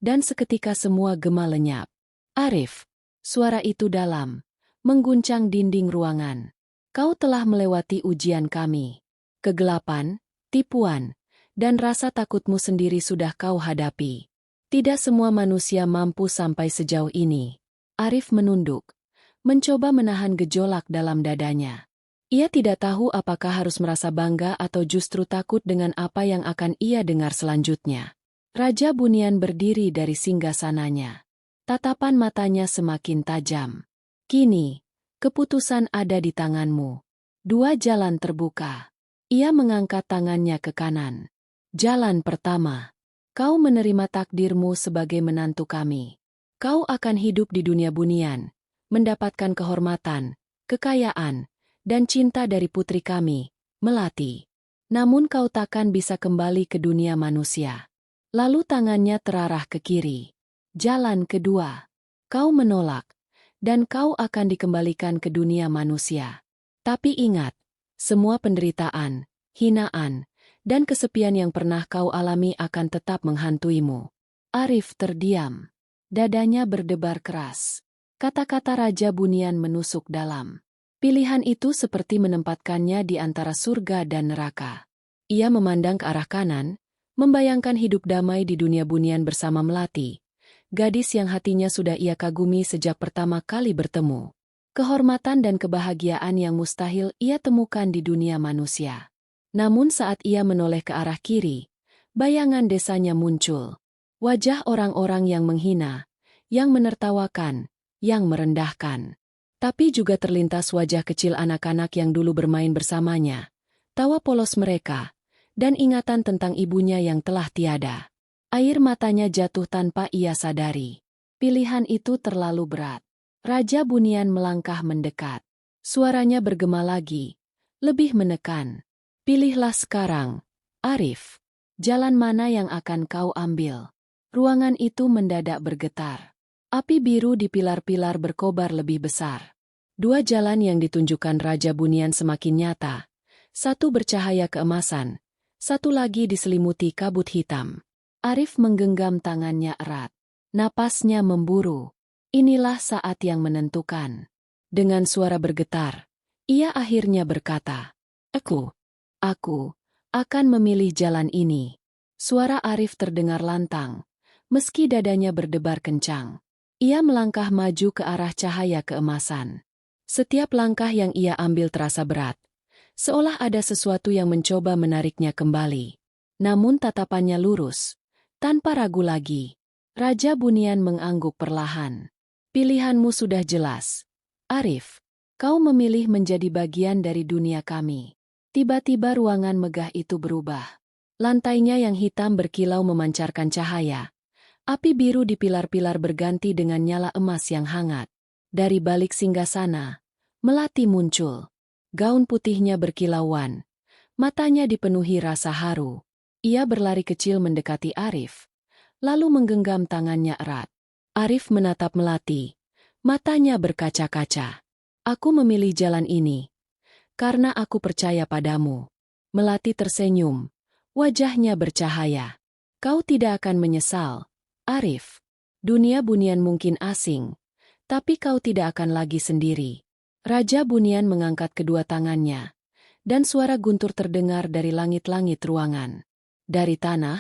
dan seketika semua gema lenyap. "Arif," suara itu dalam, mengguncang dinding ruangan. "Kau telah melewati ujian kami. Kegelapan, tipuan, dan rasa takutmu sendiri sudah kau hadapi. Tidak semua manusia mampu sampai sejauh ini." Arif menunduk, mencoba menahan gejolak dalam dadanya. Ia tidak tahu apakah harus merasa bangga atau justru takut dengan apa yang akan ia dengar selanjutnya. Raja Bunian berdiri dari singgasananya. Tatapan matanya semakin tajam. "Kini, keputusan ada di tanganmu. Dua jalan terbuka." Ia mengangkat tangannya ke kanan. "Jalan pertama. Kau menerima takdirmu sebagai menantu kami. Kau akan hidup di dunia bunian, mendapatkan kehormatan, kekayaan, dan cinta dari putri kami, Melati. Namun kau takkan bisa kembali ke dunia manusia. Lalu tangannya terarah ke kiri. Jalan kedua. Kau menolak, dan kau akan dikembalikan ke dunia manusia. Tapi ingat, semua penderitaan, hinaan, dan kesepian yang pernah kau alami akan tetap menghantuimu. Arif terdiam. Dadanya berdebar keras. Kata-kata Raja Bunian menusuk dalam. Pilihan itu seperti menempatkannya di antara surga dan neraka. Ia memandang ke arah kanan, membayangkan hidup damai di dunia Bunian bersama Melati, gadis yang hatinya sudah ia kagumi sejak pertama kali bertemu. Kehormatan dan kebahagiaan yang mustahil ia temukan di dunia manusia. Namun saat ia menoleh ke arah kiri, bayangan desanya muncul. Wajah orang-orang yang menghina, yang menertawakan, yang merendahkan. Tapi juga terlintas wajah kecil anak-anak yang dulu bermain bersamanya. Tawa polos mereka, dan ingatan tentang ibunya yang telah tiada. Air matanya jatuh tanpa ia sadari. Pilihan itu terlalu berat. Raja Bunian melangkah mendekat. Suaranya bergema lagi, lebih menekan. Pilihlah sekarang, Arif. Jalan mana yang akan kau ambil? Ruangan itu mendadak bergetar. Api biru di pilar-pilar berkobar lebih besar. Dua jalan yang ditunjukkan Raja Bunian semakin nyata. Satu bercahaya keemasan, satu lagi diselimuti kabut hitam. Arif menggenggam tangannya erat. Napasnya memburu. Inilah saat yang menentukan. Dengan suara bergetar, ia akhirnya berkata, Aku akan memilih jalan ini. Suara Arif terdengar lantang, meski dadanya berdebar kencang. Ia melangkah maju ke arah cahaya keemasan. Setiap langkah yang ia ambil terasa berat, seolah ada sesuatu yang mencoba menariknya kembali. Namun tatapannya lurus, tanpa ragu lagi. Raja Bunian mengangguk perlahan. Pilihanmu sudah jelas. Arif, kau memilih menjadi bagian dari dunia kami. Tiba-tiba ruangan megah itu berubah. Lantainya yang hitam berkilau memancarkan cahaya. Api biru di pilar-pilar berganti dengan nyala emas yang hangat. Dari balik singgasana, Melati muncul. Gaun putihnya berkilauan. Matanya dipenuhi rasa haru. Ia berlari kecil mendekati Arif, lalu menggenggam tangannya erat. Arif menatap Melati. Matanya berkaca-kaca. Aku memilih jalan ini, karena aku percaya padamu. Melati tersenyum. Wajahnya bercahaya. Kau tidak akan menyesal, Arif. Dunia Bunian mungkin asing, tapi kau tidak akan lagi sendiri. Raja Bunian mengangkat kedua tangannya, dan suara guntur terdengar dari langit-langit ruangan. Dari tanah,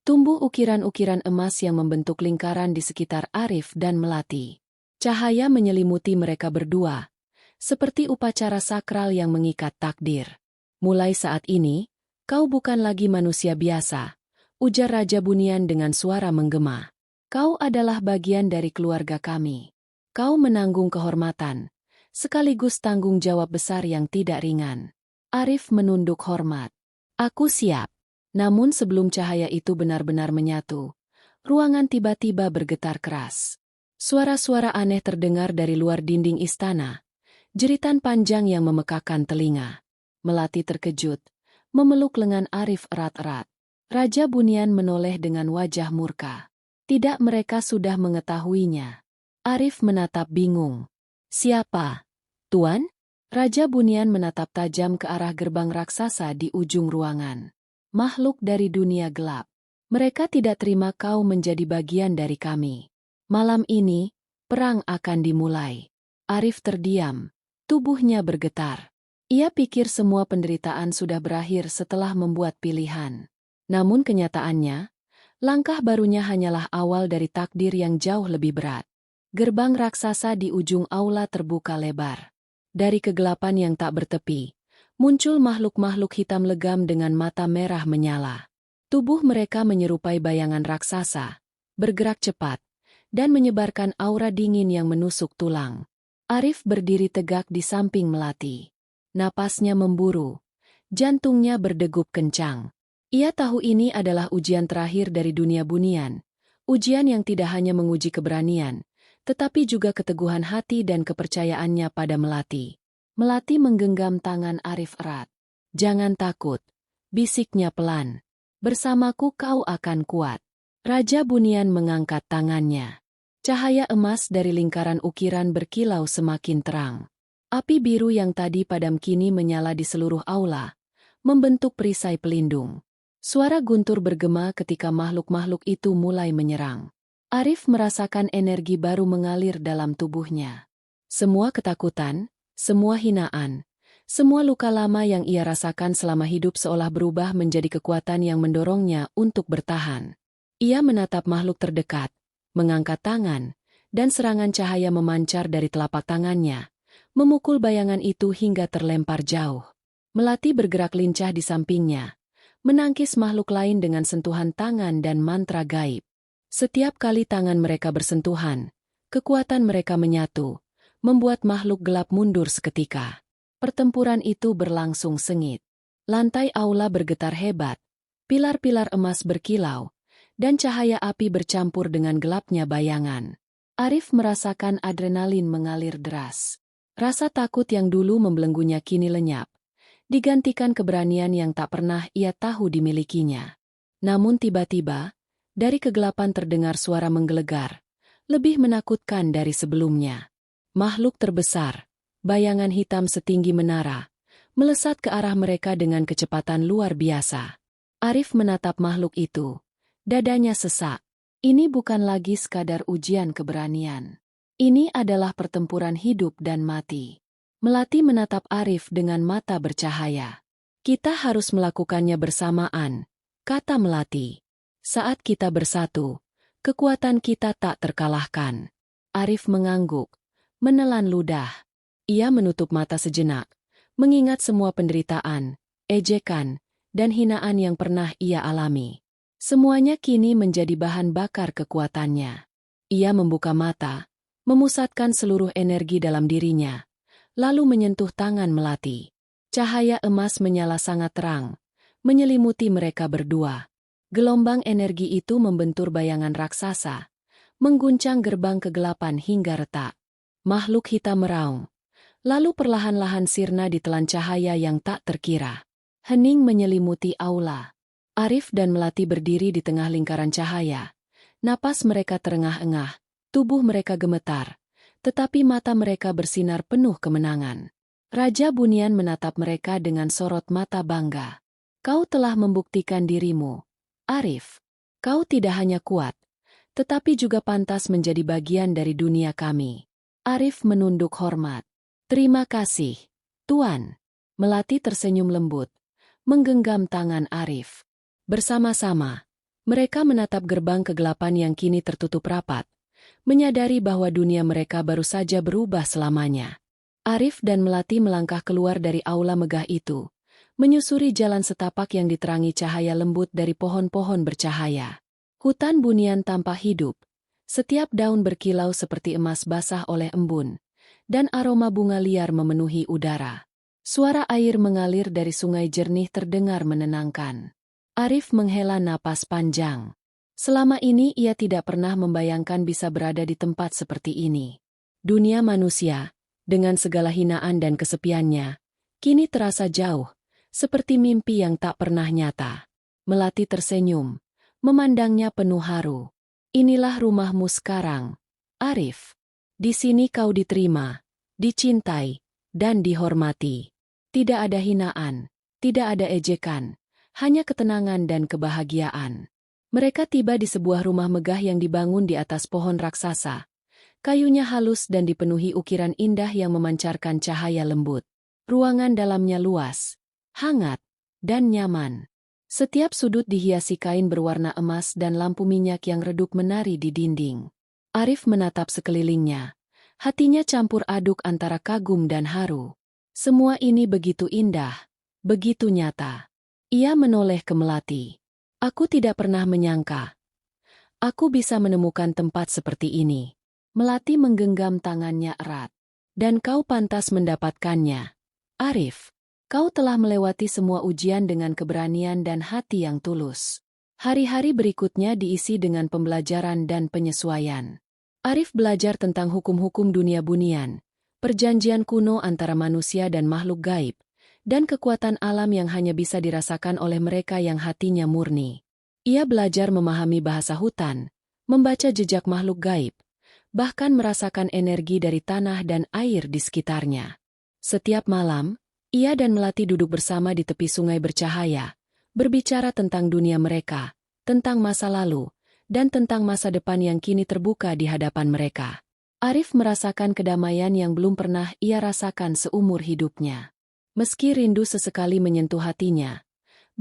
tumbuh ukiran-ukiran emas yang membentuk lingkaran di sekitar Arif dan Melati. Cahaya menyelimuti mereka berdua, seperti upacara sakral yang mengikat takdir. Mulai saat ini, kau bukan lagi manusia biasa, ujar Raja Bunian dengan suara menggema. Kau adalah bagian dari keluarga kami. Kau menanggung kehormatan, sekaligus tanggung jawab besar yang tidak ringan. Arif menunduk hormat. Aku siap. Namun sebelum cahaya itu benar-benar menyatu, ruangan tiba-tiba bergetar keras. Suara-suara aneh terdengar dari luar dinding istana. Jeritan panjang yang memekakan telinga. Melati terkejut, memeluk lengan Arif erat-erat. Raja Bunian menoleh dengan wajah murka. Tidak, mereka sudah mengetahuinya. Arif menatap bingung. Siapa? Tuan? Raja Bunian menatap tajam ke arah gerbang raksasa di ujung ruangan. Makhluk dari dunia gelap. Mereka tidak terima kau menjadi bagian dari kami. Malam ini, perang akan dimulai. Arif terdiam, tubuhnya bergetar. Ia pikir semua penderitaan sudah berakhir setelah membuat pilihan. Namun kenyataannya, langkah barunya hanyalah awal dari takdir yang jauh lebih berat. Gerbang raksasa di ujung aula terbuka lebar. Dari kegelapan yang tak bertepi, muncul makhluk-makhluk hitam legam dengan mata merah menyala. Tubuh mereka menyerupai bayangan raksasa, bergerak cepat, dan menyebarkan aura dingin yang menusuk tulang. Arif berdiri tegak di samping Melati. Napasnya memburu, jantungnya berdegup kencang. Ia tahu ini adalah ujian terakhir dari dunia Bunian, ujian yang tidak hanya menguji keberanian, tetapi juga keteguhan hati dan kepercayaannya pada Melati. Melati menggenggam tangan Arif erat. "Jangan takut," bisiknya pelan. "Bersamaku kau akan kuat." Raja Bunian mengangkat tangannya. Cahaya emas dari lingkaran ukiran berkilau semakin terang. Api biru yang tadi padam kini menyala di seluruh aula, membentuk perisai pelindung. Suara guntur bergema ketika makhluk-makhluk itu mulai menyerang. Arif merasakan energi baru mengalir dalam tubuhnya. Semua ketakutan, semua hinaan, semua luka lama yang ia rasakan selama hidup seolah berubah menjadi kekuatan yang mendorongnya untuk bertahan. Ia menatap makhluk terdekat, mengangkat tangan, dan serangan cahaya memancar dari telapak tangannya, memukul bayangan itu hingga terlempar jauh. Melati bergerak lincah di sampingnya, menangkis makhluk lain dengan sentuhan tangan dan mantra gaib. Setiap kali tangan mereka bersentuhan, kekuatan mereka menyatu, membuat makhluk gelap mundur seketika. Pertempuran itu berlangsung sengit. Lantai aula bergetar hebat, pilar-pilar emas berkilau, dan cahaya api bercampur dengan gelapnya bayangan. Arif merasakan adrenalin mengalir deras. Rasa takut yang dulu membelenggunya kini lenyap, digantikan keberanian yang tak pernah ia tahu dimilikinya. Namun tiba-tiba, dari kegelapan terdengar suara menggelegar, lebih menakutkan dari sebelumnya. Makhluk terbesar, bayangan hitam setinggi menara, melesat ke arah mereka dengan kecepatan luar biasa. Arif menatap makhluk itu. Dadanya sesak. Ini bukan lagi sekadar ujian keberanian. Ini adalah pertempuran hidup dan mati. Melati menatap Arif dengan mata bercahaya. "Kita harus melakukannya bersamaan," kata Melati. "Saat kita bersatu, kekuatan kita tak terkalahkan." Arif mengangguk, menelan ludah. Ia menutup mata sejenak, mengingat semua penderitaan, ejekan, dan hinaan yang pernah ia alami. Semuanya kini menjadi bahan bakar kekuatannya. Ia membuka mata, memusatkan seluruh energi dalam dirinya, lalu menyentuh tangan Melati. Cahaya emas menyala sangat terang, menyelimuti mereka berdua. Gelombang energi itu membentur bayangan raksasa, mengguncang gerbang kegelapan hingga retak. Makhluk hitam meraung, lalu perlahan-lahan sirna ditelan cahaya yang tak terkira. Hening menyelimuti aula. Arif dan Melati berdiri di tengah lingkaran cahaya. Napas mereka terengah-engah, tubuh mereka gemetar, tetapi mata mereka bersinar penuh kemenangan. Raja Bunian menatap mereka dengan sorot mata bangga. "Kau telah membuktikan dirimu, Arif. Kau tidak hanya kuat, tetapi juga pantas menjadi bagian dari dunia kami." Arif menunduk hormat. "Terima kasih, Tuan." Melati tersenyum lembut, menggenggam tangan Arif. Bersama-sama, mereka menatap gerbang kegelapan yang kini tertutup rapat, menyadari bahwa dunia mereka baru saja berubah selamanya. Arif dan Melati melangkah keluar dari aula megah itu, menyusuri jalan setapak yang diterangi cahaya lembut dari pohon-pohon bercahaya. Hutan Bunian tampak hidup, setiap daun berkilau seperti emas basah oleh embun, dan aroma bunga liar memenuhi udara. Suara air mengalir dari sungai jernih terdengar menenangkan. Arif menghela napas panjang. Selama ini ia tidak pernah membayangkan bisa berada di tempat seperti ini. Dunia manusia, dengan segala hinaan dan kesepiannya, kini terasa jauh, seperti mimpi yang tak pernah nyata. Melati tersenyum, memandangnya penuh haru. "Inilah rumahmu sekarang, Arif. Di sini kau diterima, dicintai, dan dihormati. Tidak ada hinaan, tidak ada ejekan, hanya ketenangan dan kebahagiaan." Mereka tiba di sebuah rumah megah yang dibangun di atas pohon raksasa. Kayunya halus dan dipenuhi ukiran indah yang memancarkan cahaya lembut. Ruangan dalamnya luas, hangat, dan nyaman. Setiap sudut dihiasi kain berwarna emas dan lampu minyak yang redup menari di dinding. Arif menatap sekelilingnya. Hatinya campur aduk antara kagum dan haru. Semua ini begitu indah, begitu nyata. Ia menoleh ke Melati. "Aku tidak pernah menyangka aku bisa menemukan tempat seperti ini." Melati menggenggam tangannya erat. "Dan kau pantas mendapatkannya, Arif. Kau telah melewati semua ujian dengan keberanian dan hati yang tulus." Hari-hari berikutnya diisi dengan pembelajaran dan penyesuaian. Arif belajar tentang hukum-hukum dunia Bunian, perjanjian kuno antara manusia dan makhluk gaib, dan kekuatan alam yang hanya bisa dirasakan oleh mereka yang hatinya murni. Ia belajar memahami bahasa hutan, membaca jejak makhluk gaib, bahkan merasakan energi dari tanah dan air di sekitarnya. Setiap malam, ia dan Melati duduk bersama di tepi sungai bercahaya, berbicara tentang dunia mereka, tentang masa lalu, dan tentang masa depan yang kini terbuka di hadapan mereka. Arif merasakan kedamaian yang belum pernah ia rasakan seumur hidupnya. Meski rindu sesekali menyentuh hatinya,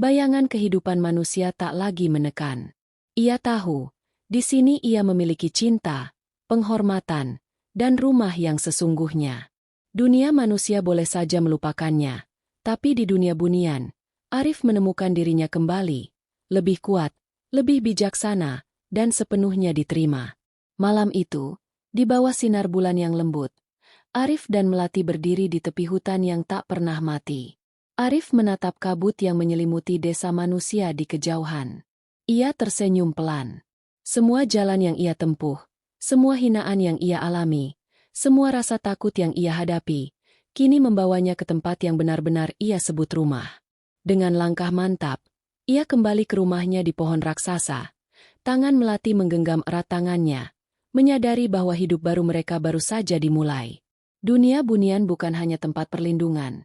bayangan kehidupan manusia tak lagi menekan. Ia tahu, di sini ia memiliki cinta, penghormatan, dan rumah yang sesungguhnya. Dunia manusia boleh saja melupakannya, tapi di dunia bunian, Arif menemukan dirinya kembali, lebih kuat, lebih bijaksana, dan sepenuhnya diterima. Malam itu, di bawah sinar bulan yang lembut, Arif dan Melati berdiri di tepi hutan yang tak pernah mati. Arif menatap kabut yang menyelimuti desa manusia di kejauhan. Ia tersenyum pelan. Semua jalan yang ia tempuh, semua hinaan yang ia alami, semua rasa takut yang ia hadapi, kini membawanya ke tempat yang benar-benar ia sebut rumah. Dengan langkah mantap, ia kembali ke rumahnya di pohon raksasa. Tangan Melati menggenggam erat tangannya, menyadari bahwa hidup baru mereka baru saja dimulai. Dunia bunian bukan hanya tempat perlindungan,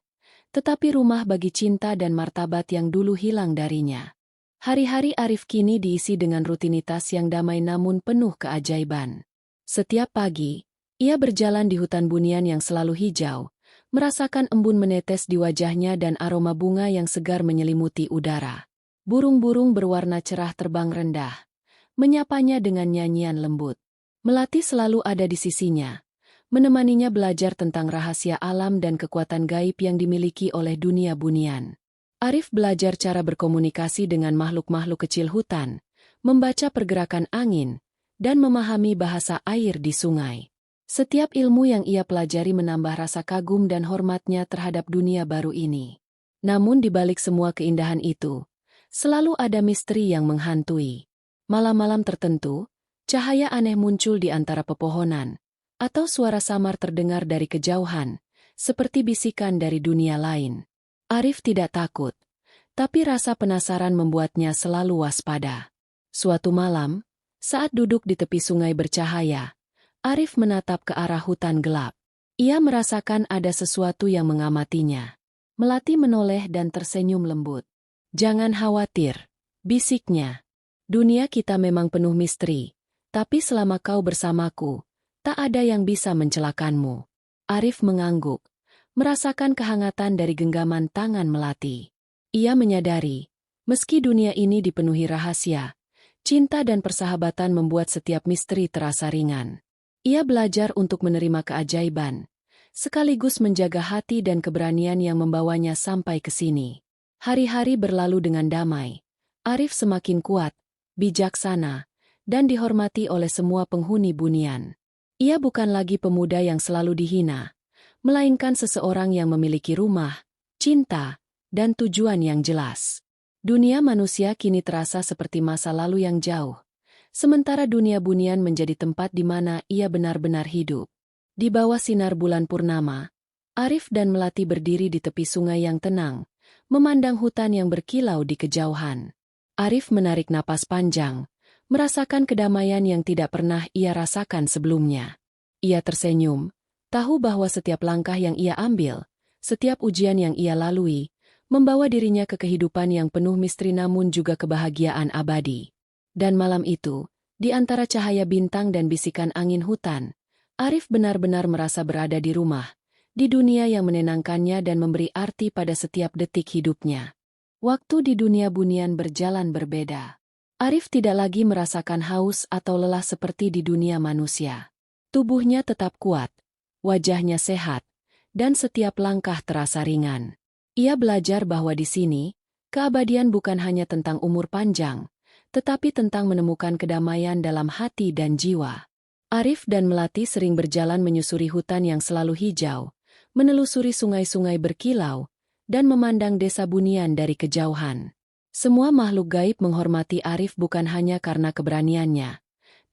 tetapi rumah bagi cinta dan martabat yang dulu hilang darinya. Hari-hari Arif kini diisi dengan rutinitas yang damai namun penuh keajaiban. Setiap pagi, ia berjalan di hutan bunian yang selalu hijau, merasakan embun menetes di wajahnya dan aroma bunga yang segar menyelimuti udara. Burung-burung berwarna cerah terbang rendah, menyapanya dengan nyanyian lembut. Melati selalu ada di sisinya, menemaninya belajar tentang rahasia alam dan kekuatan gaib yang dimiliki oleh dunia bunian. Arif belajar cara berkomunikasi dengan makhluk-makhluk kecil hutan, membaca pergerakan angin, dan memahami bahasa air di sungai. Setiap ilmu yang ia pelajari menambah rasa kagum dan hormatnya terhadap dunia baru ini. Namun di balik semua keindahan itu, selalu ada misteri yang menghantui. Malam-malam tertentu, cahaya aneh muncul di antara pepohonan, atau suara samar terdengar dari kejauhan, seperti bisikan dari dunia lain. Arif tidak takut, tapi rasa penasaran membuatnya selalu waspada. Suatu malam, saat duduk di tepi sungai bercahaya, Arif menatap ke arah hutan gelap. Ia merasakan ada sesuatu yang mengamatinya. Melati menoleh dan tersenyum lembut. "Jangan khawatir," bisiknya. "Dunia kita memang penuh misteri, tapi selama kau bersamaku, tak ada yang bisa mencelakanmu." Arif mengangguk, merasakan kehangatan dari genggaman tangan Melati. Ia menyadari, meski dunia ini dipenuhi rahasia, cinta dan persahabatan membuat setiap misteri terasa ringan. Ia belajar untuk menerima keajaiban, sekaligus menjaga hati dan keberanian yang membawanya sampai ke sini. Hari-hari berlalu dengan damai. Arif semakin kuat, bijaksana, dan dihormati oleh semua penghuni bunian. Ia bukan lagi pemuda yang selalu dihina, melainkan seseorang yang memiliki rumah, cinta, dan tujuan yang jelas. Dunia manusia kini terasa seperti masa lalu yang jauh, sementara dunia bunian menjadi tempat di mana ia benar-benar hidup. Di bawah sinar bulan purnama, Arif dan Melati berdiri di tepi sungai yang tenang, memandang hutan yang berkilau di kejauhan. Arif menarik napas panjang, merasakan kedamaian yang tidak pernah ia rasakan sebelumnya. Ia tersenyum, tahu bahwa setiap langkah yang ia ambil, setiap ujian yang ia lalui, membawa dirinya ke kehidupan yang penuh misteri namun juga kebahagiaan abadi. Dan malam itu, di antara cahaya bintang dan bisikan angin hutan, Arif benar-benar merasa berada di rumah, di dunia yang menenangkannya dan memberi arti pada setiap detik hidupnya. Waktu di dunia bunian berjalan berbeda. Arif tidak lagi merasakan haus atau lelah seperti di dunia manusia. Tubuhnya tetap kuat, wajahnya sehat, dan setiap langkah terasa ringan. Ia belajar bahwa di sini, keabadian bukan hanya tentang umur panjang, tetapi tentang menemukan kedamaian dalam hati dan jiwa. Arif dan Melati sering berjalan menyusuri hutan yang selalu hijau, menelusuri sungai-sungai berkilau, dan memandang desa bunian dari kejauhan. Semua makhluk gaib menghormati Arif bukan hanya karena keberaniannya,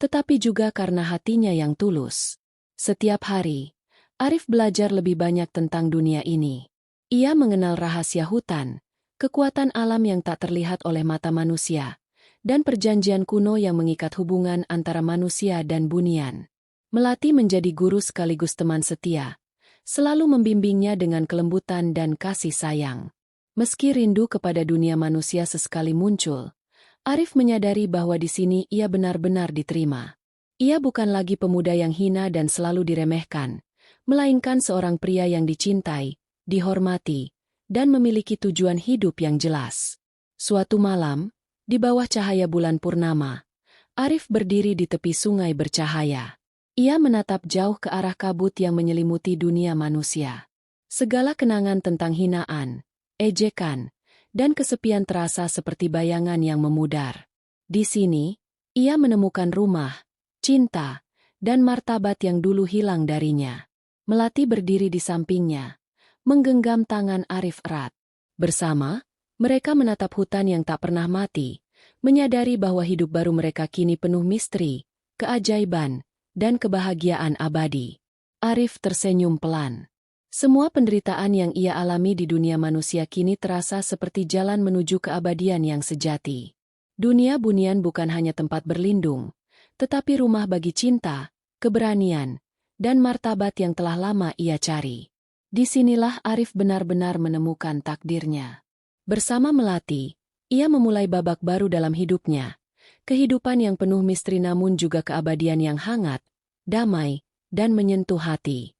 tetapi juga karena hatinya yang tulus. Setiap hari, Arif belajar lebih banyak tentang dunia ini. Ia mengenal rahasia hutan, kekuatan alam yang tak terlihat oleh mata manusia, dan perjanjian kuno yang mengikat hubungan antara manusia dan bunian. Melati menjadi guru sekaligus teman setia, selalu membimbingnya dengan kelembutan dan kasih sayang. Meski rindu kepada dunia manusia sesekali muncul, Arif menyadari bahwa di sini ia benar-benar diterima. Ia bukan lagi pemuda yang hina dan selalu diremehkan, melainkan seorang pria yang dicintai, dihormati, dan memiliki tujuan hidup yang jelas. Suatu malam, di bawah cahaya bulan purnama, Arif berdiri di tepi sungai bercahaya. Ia menatap jauh ke arah kabut yang menyelimuti dunia manusia. Segala kenangan tentang hinaan, ejekan, dan kesepian terasa seperti bayangan yang memudar. Di sini, ia menemukan rumah, cinta, dan martabat yang dulu hilang darinya. Melati berdiri di sampingnya, menggenggam tangan Arif erat. Bersama, mereka menatap hutan yang tak pernah mati, menyadari bahwa hidup baru mereka kini penuh misteri, keajaiban, dan kebahagiaan abadi. Arif tersenyum pelan. Semua penderitaan yang ia alami di dunia manusia kini terasa seperti jalan menuju keabadian yang sejati. Dunia bunian bukan hanya tempat berlindung, tetapi rumah bagi cinta, keberanian, dan martabat yang telah lama ia cari. Disinilah Arif benar-benar menemukan takdirnya. Bersama Melati, ia memulai babak baru dalam hidupnya. Kehidupan yang penuh misteri namun juga keabadian yang hangat, damai, dan menyentuh hati.